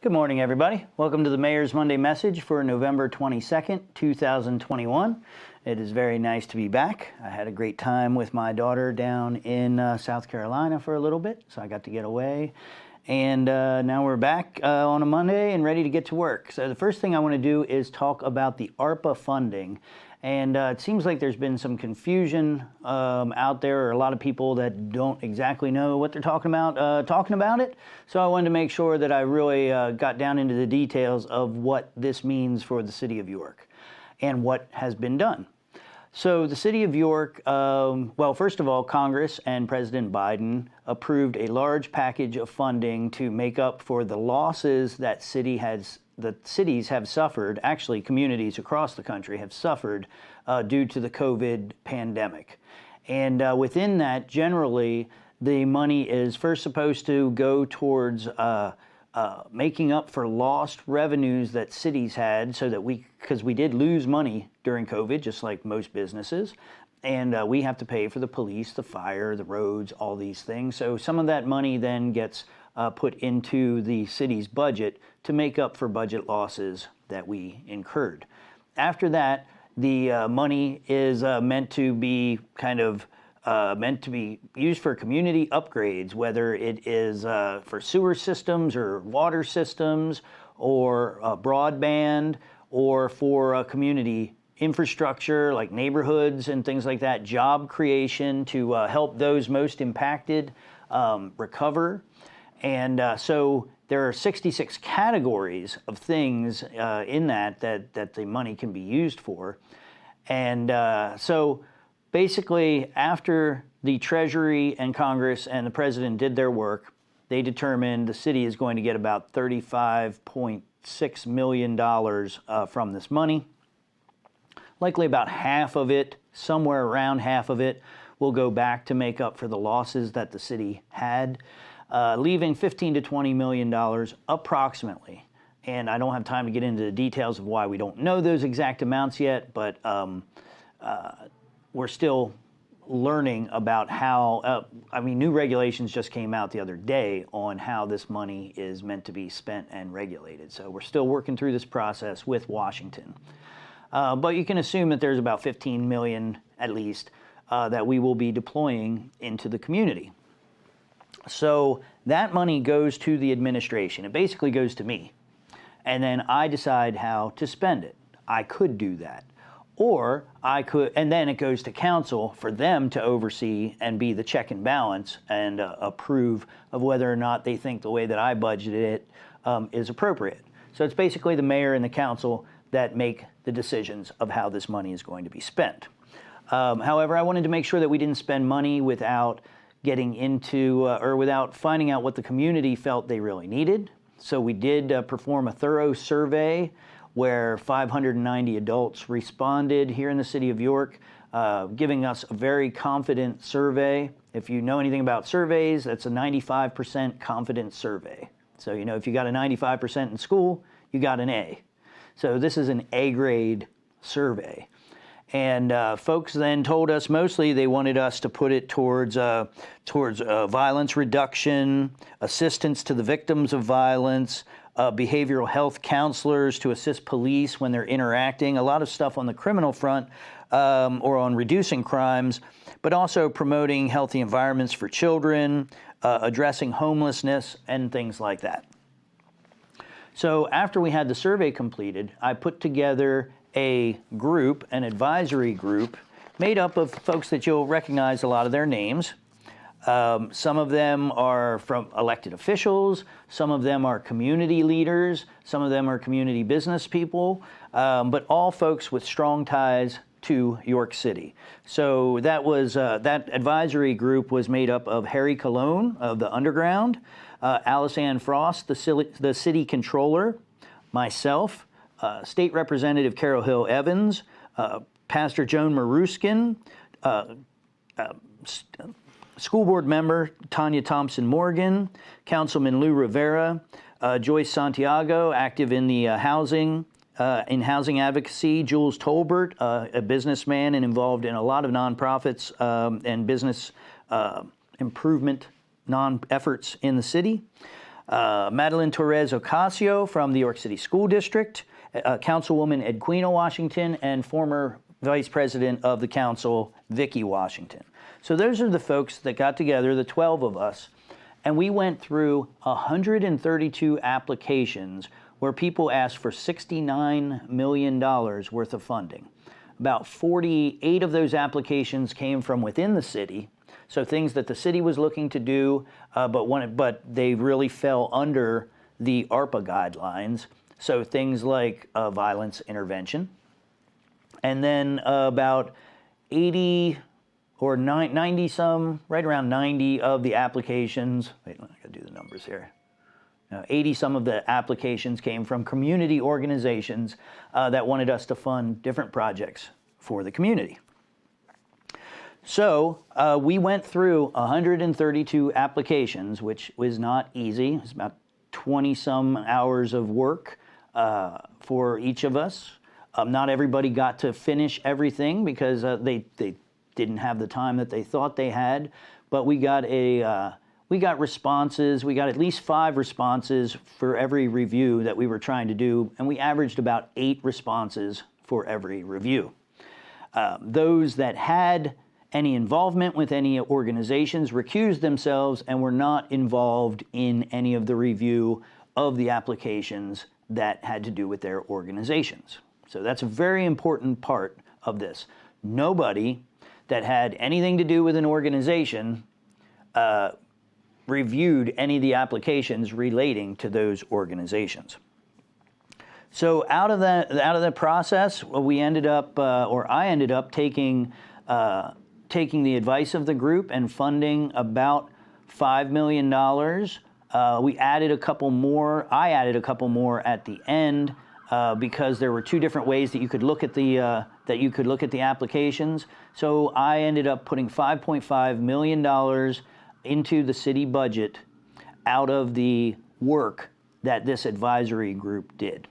Good morning, everybody. Welcome to the Mayor's Monday Message for November 22nd, 2021. It is very nice to be back. I had a great time with my daughter down in South Carolina for a little bit, so I got to get away. And now we're back on a Monday and ready to get to work. So the first thing I want to do is talk about the ARPA funding. And it seems like there's been some confusion out there, or a lot of people that don't exactly know what they're talking about it. So I wanted to make sure that I really got down into the details of what this means for the city of York and what has been done. So the city of York, well, first of all, Congress and President Biden approved a large package of funding to make up for the losses that cities have suffered, actually communities across the country have suffered due to the COVID pandemic. And within that, generally, the money is first supposed to go towards making up for lost revenues that cities had, so that because we did lose money during COVID, just like most businesses, and we have to pay for the police, the fire, the roads, all these things. So some of that money then gets put into the city's budget to make up for budget losses that we incurred. After that, the money is meant to be used for community upgrades, whether it is for sewer systems or water systems or broadband, or for community infrastructure like neighborhoods and things like that, job creation to help those most impacted recover. And so there are 66 categories of things in that the money can be used for. And so basically, after the Treasury and Congress and the President did their work, they determined the city is going to get about $35.6 million from this money. Likely about half of it, somewhere around half of it, will go back to make up for the losses that the city had, leaving $15 to $20 million approximately. And I don't have time to get into the details of why we don't know those exact amounts yet, but we're still learning about how, new regulations just came out the other day on how this money is meant to be spent and regulated. So we're still working through this process with Washington. But you can assume that there's about 15 million at least that we will be deploying into the community. So that money goes to the administration. It basically goes to me. And then I decide how to spend it. I could do that. Or I could, and then it goes to council for them to oversee and be the check and balance and approve of whether or not they think the way that I budgeted it is appropriate. So it's basically the mayor and the council that make the decisions of how this money is going to be spent. However, I wanted to make sure that we didn't spend money without getting into or without finding out what the community felt they really needed. So we did perform a thorough survey where 590 adults responded here in the city of York, giving us a very confident survey. If you know anything about surveys, that's a 95% confidence survey. So, if you got a 95% in school, you got an A. So this is an A grade survey. And folks then told us mostly they wanted us to put it towards violence reduction, assistance to the victims of violence, behavioral health counselors to assist police when they're interacting, a lot of stuff on the criminal front or on reducing crimes, but also promoting healthy environments for children, addressing homelessness, and things like that. So after we had the survey completed, I put together a group, an advisory group, made up of folks that you'll recognize a lot of their names. Some of them are from elected officials, some of them are community leaders, some of them are community business people, but all folks with strong ties to York City. So that was that advisory group was made up of Harry Colon of the Underground, Alice Ann Frost, the city controller, myself, State Representative Carol Hill Evans, Pastor Joan Maruskin, School Board Member Tanya Thompson Morgan, Councilman Lou Rivera, Joyce Santiago, active in the housing advocacy, Jules Tolbert, a businessman and involved in a lot of nonprofits and business improvement efforts in the city. Madeline Torres Ocasio from the York City School District, Councilwoman Edwina Washington, and former Vice President of the Council, Vicki Washington. So those are the folks that got together, the 12 of us, and we went through 132 applications where people asked for $69 million worth of funding. About 48 of those applications came from within the city, so things that the city was looking to do, but they really fell under the ARPA guidelines. So things like violence intervention. And then about 80 or 90 some, right around 90 of the applications, wait, I gotta do the numbers here. 80 some of the applications came from community organizations that wanted us to fund different projects for the community. So we went through 132 applications, which was not easy. It was about 20 some hours of work for each of us. Not everybody got to finish everything because they didn't have the time that they thought they had, but we got responses. We got at least 5 responses for every review that we were trying to do, and we averaged about 8 responses for every review. Those that had any involvement with any organizations recused themselves and were not involved in any of the review of the applications that had to do with their organizations. So that's a very important part of this. Nobody that had anything to do with an organization reviewed any of the applications relating to those organizations. So out of the process, we ended up, or I ended up taking the advice of the group and funding about $5 million. We added a couple more. I added a couple more at the end because there were 2 different ways that you could look at the applications. So I ended up putting $5.5 million into the city budget out of the work that this advisory group did.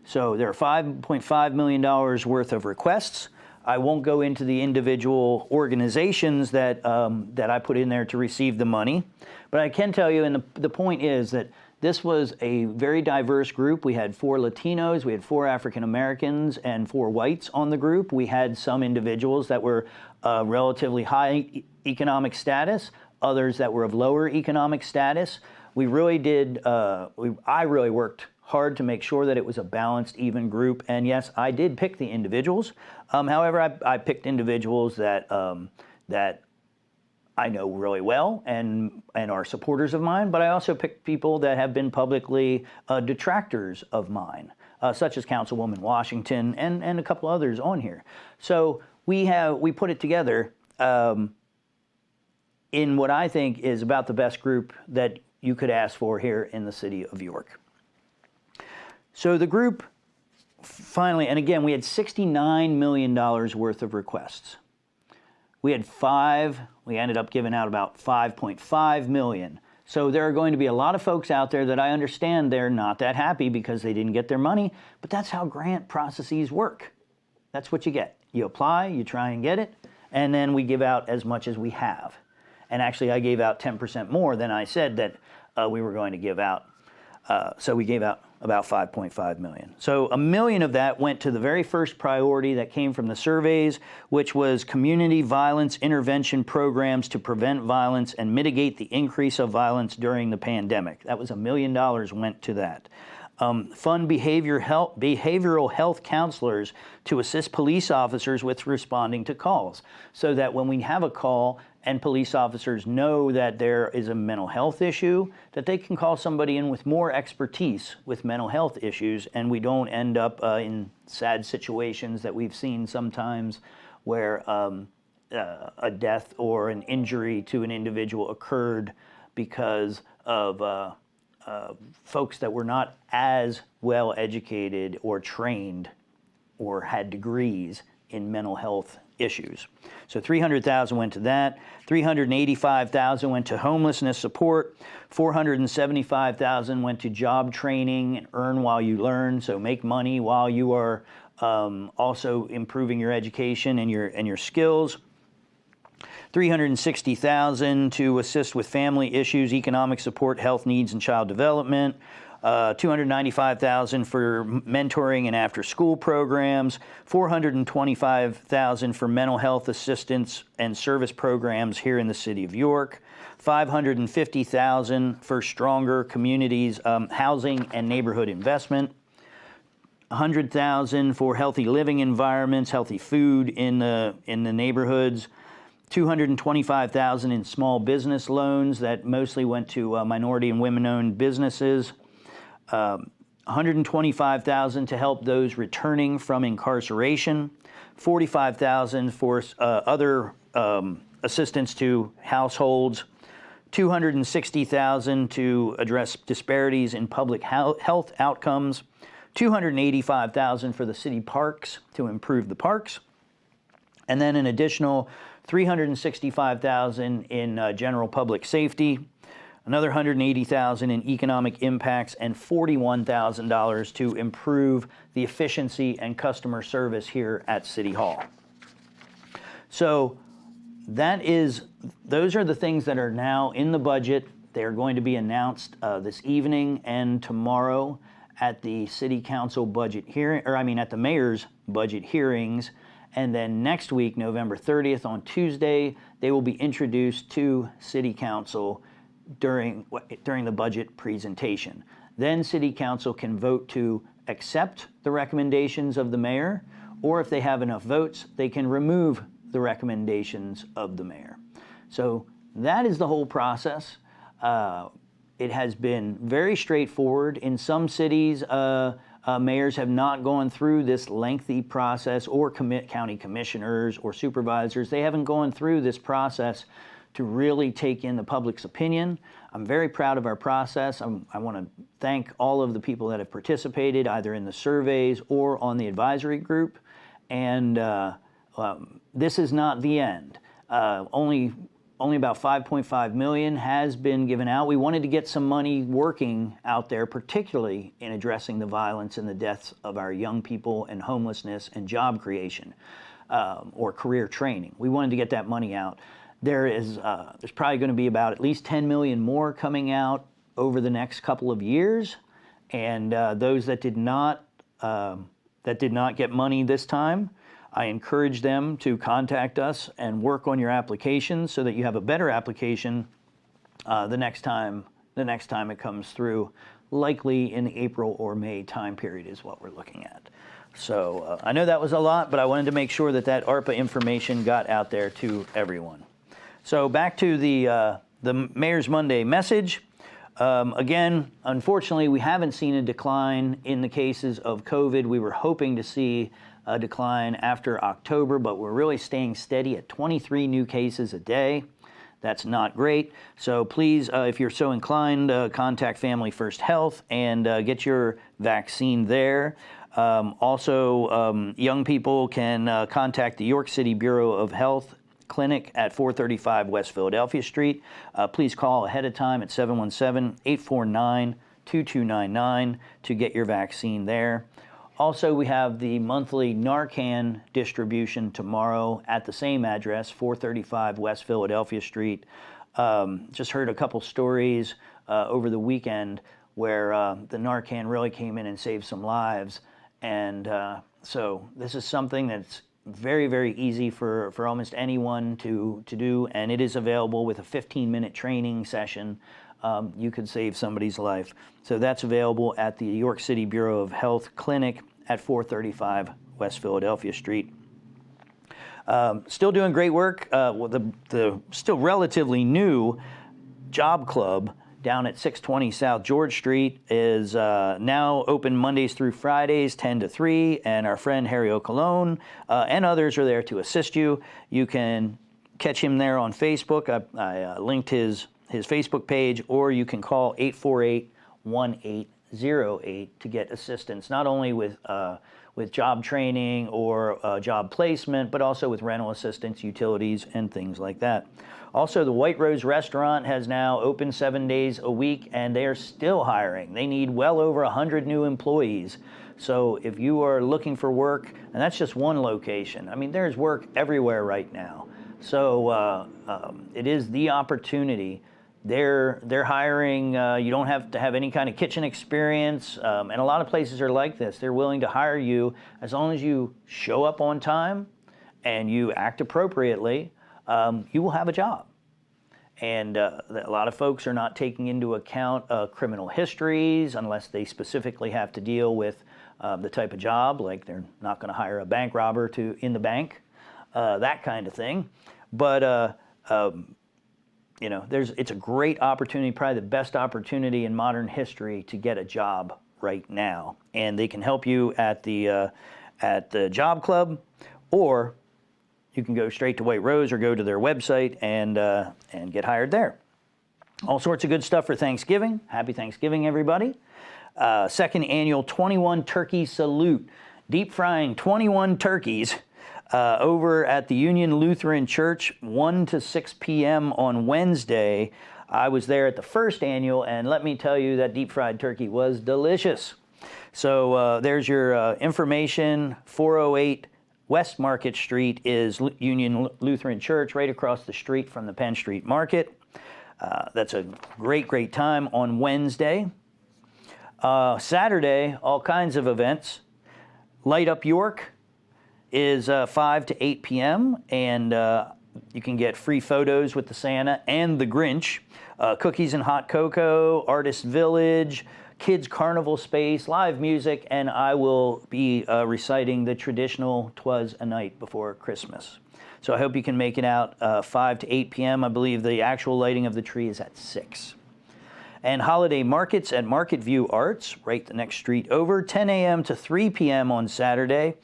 So there are $5.5 million worth of requests. I won't go into the individual organizations that I put in there to receive the money, but I can tell you, and the point is that this was a very diverse group. We had 4 Latinos, we had 4 African Americans, and 4 whites on the group. We had some individuals that were relatively high economic status, others that were of lower economic status. We really did, I really worked hard to make sure that it was a balanced, even group. And yes, I did pick the individuals. However, I picked individuals that that I know really well and are supporters of mine, but I also picked people that have been publicly detractors of mine, such as Councilwoman Washington and a couple others on here. So we put it together in what I think is about the best group that you could ask for here in the city of York. So the group finally, and again, we had $69 million worth of requests. We had 5, we ended up giving out about $5.5 million. So there are going to be a lot of folks out there that I understand they're not that happy because they didn't get their money, but that's how grant processes work. That's what you get. You apply, you try and get it, and then we give out as much as we have. And actually, I gave out 10% more than I said that we were going to give out. So we gave out about $5.5 million. So $1 million of that went to the very first priority that came from the surveys, which was community violence intervention programs to prevent violence and mitigate the increase of violence during the pandemic. That was $1 million went to that. Fund behavioral health counselors to assist police officers with responding to calls, so that when we have a call and police officers know that there is a mental health issue, that they can call somebody in with more expertise with mental health issues, and we don't end up in sad situations that we've seen sometimes where a death or an injury to an individual occurred because of folks that were not as well educated or trained or had degrees in mental health issues. So $300,000 went to that. $385,000 went to homelessness support. $475,000 went to job training and earn while you learn. So make money while you are also improving your education and your skills. $360,000 to assist with family issues, economic support, health needs, and child development. $295,000 for mentoring and after-school programs, $425,000 for mental health assistance and service programs here in the city of York, $550,000 for stronger communities, housing and neighborhood investment, $100,000 for healthy living environments, healthy food in the neighborhoods, $225,000 in small business loans that mostly went to minority and women-owned businesses. $125,000 to help those returning from incarceration, $45,000 for other assistance to households, $260,000 to address disparities in public health outcomes, $285,000 for the city parks to improve the parks, and then an additional $365,000 in general public safety, another $180,000 in economic impacts, and $41,000 to improve the efficiency and customer service here at City Hall. So those are the things that are now in the budget. They are going to be announced this evening and tomorrow at the City Council budget hearing, at the Mayor's budget hearings. And then next week, November 30th, on Tuesday, they will be introduced to City Council during the budget presentation. Then City Council can vote to accept the recommendations of the mayor, or if they have enough votes, they can remove the recommendations of the mayor. So that is the whole process. It has been very straightforward. In some cities, mayors have not gone through this lengthy process, or county commissioners or supervisors. They haven't gone through this process to really take in the public's opinion. I'm very proud of our process. I want to thank all of the people that have participated, either in the surveys or on the advisory group. And this is not the end. Only about $5.5 million has been given out. We wanted to get some money working out there, particularly in addressing the violence and the deaths of our young people, and homelessness and job creation, or career training. We wanted to get that money out. There's probably going to be about at least 10 million more coming out over the next couple of years, and those that did not get money this time, I encourage them to contact us and work on your applications so that you have a better application the next time it comes through, likely in the April or May time period is what we're looking at. So I know that was a lot, but I wanted to make sure that ARPA information got out there to everyone. So back to the Mayor's Monday message. Again, unfortunately, we haven't seen a decline in the cases of COVID. We were hoping to see a decline after October, but we're really staying steady at 23 new cases a day. That's not great. So please, if you're so inclined, contact Family First Health and get your vaccine there. Also, young people can contact the York City Bureau of Health Clinic at 435 West Philadelphia Street. Please call ahead of time at 717-849-2299 to get your vaccine there. Also, we have the monthly Narcan distribution tomorrow at the same address, 435 West Philadelphia Street. Just heard a couple stories over the weekend where the Narcan really came in and saved some lives. And so this is something that's very, very easy for almost anyone to do, and it is available with a 15-minute training session. You could save somebody's life. So that's available at the York City Bureau of Health Clinic at 435 West Philadelphia Street. Still doing great work. The still relatively new Job Club down at 620 South George Street is now open Mondays through Fridays, 10 to 3, and our friend Harry O'Colone and others are there to assist you. You can catch him there on Facebook. I linked his Facebook page, or you can call 848-1808 to get assistance, not only with job training or job placement, but also with rental assistance, utilities, and things like that. Also, the White Rose Restaurant has now opened 7 days a week, and they are still hiring. They need well over 100 new employees. So if you are looking for work, and that's just one location. I mean, there's work everywhere right now. So it is the opportunity. They're hiring. You don't have to have any kind of kitchen experience, and a lot of places are like this. They're willing to hire you as long as you show up on time and you act appropriately. You will have a job. And a lot of folks are not taking into account criminal histories unless they specifically have to deal with the type of job, like they're not going to hire a bank robber in the bank, that kind of thing. But you know, it's a great opportunity, probably the best opportunity in modern history to get a job right now. And they can help you at the job club, or you can go straight to White Rose or go to their website and get hired there. All sorts of good stuff for Thanksgiving. Happy Thanksgiving, everybody. Second annual 21 Turkey Salute. Deep frying 21 turkeys over at the Union Lutheran Church, 1 to 6 p.m. on Wednesday. I was there at the first annual, and let me tell you, that deep fried turkey was delicious. So there's your information. 408 West Market Street is Union Lutheran Church, right across the street from the Penn Street Market. That's a great, great time on Wednesday. Saturday, all kinds of events. Light Up York is 5 to 8 p.m., and you can get free photos with the Santa and the Grinch, cookies and hot cocoa, artist village, kids carnival space, live music, and I will be reciting the traditional 'Twas a Night Before Christmas. So I hope you can make it out 5 to 8 p.m. I believe the actual lighting of the tree is at 6. And holiday markets at Market View Arts, right the next street over, 10 a.m. to 3 p.m. on Saturday.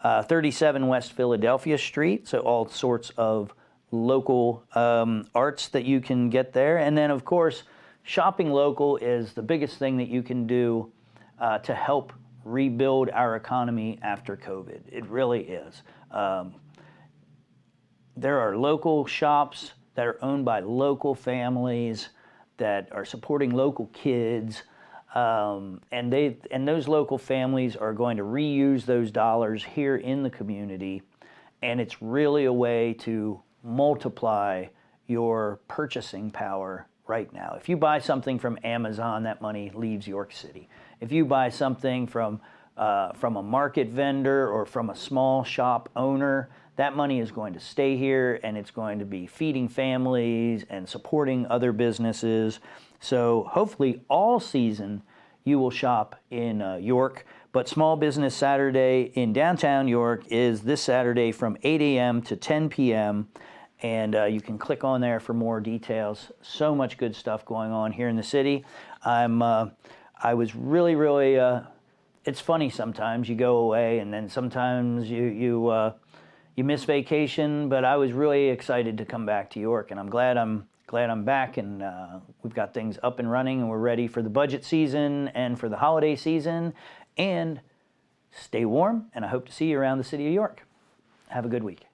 37 West Philadelphia Street, so all sorts of local arts that you can get there. And then, of course, shopping local is the biggest thing that you can do to help rebuild our economy after COVID. It really is. There are local shops that are owned by local families that are supporting local kids. And those local families are going to reuse those dollars here in the community, and it's really a way to multiply your purchasing power right now. If you buy something from Amazon, that money leaves York City. If you buy something from a market vendor or from a small shop owner, that money is going to stay here, and it's going to be feeding families and supporting other businesses. So hopefully all season you will shop in York. But Small Business Saturday in downtown York is this Saturday from 8 a.m. to 10 p.m. And you can click on there for more details. So much good stuff going on here in the city. I was really, really, it's funny sometimes. You go away and then sometimes you miss vacation, but I was really excited to come back to York, and I'm glad I'm back, and we've got things up and running, and we're ready for the budget season and for the holiday season. And stay warm, and I hope to see you around the city of York. Have a good week.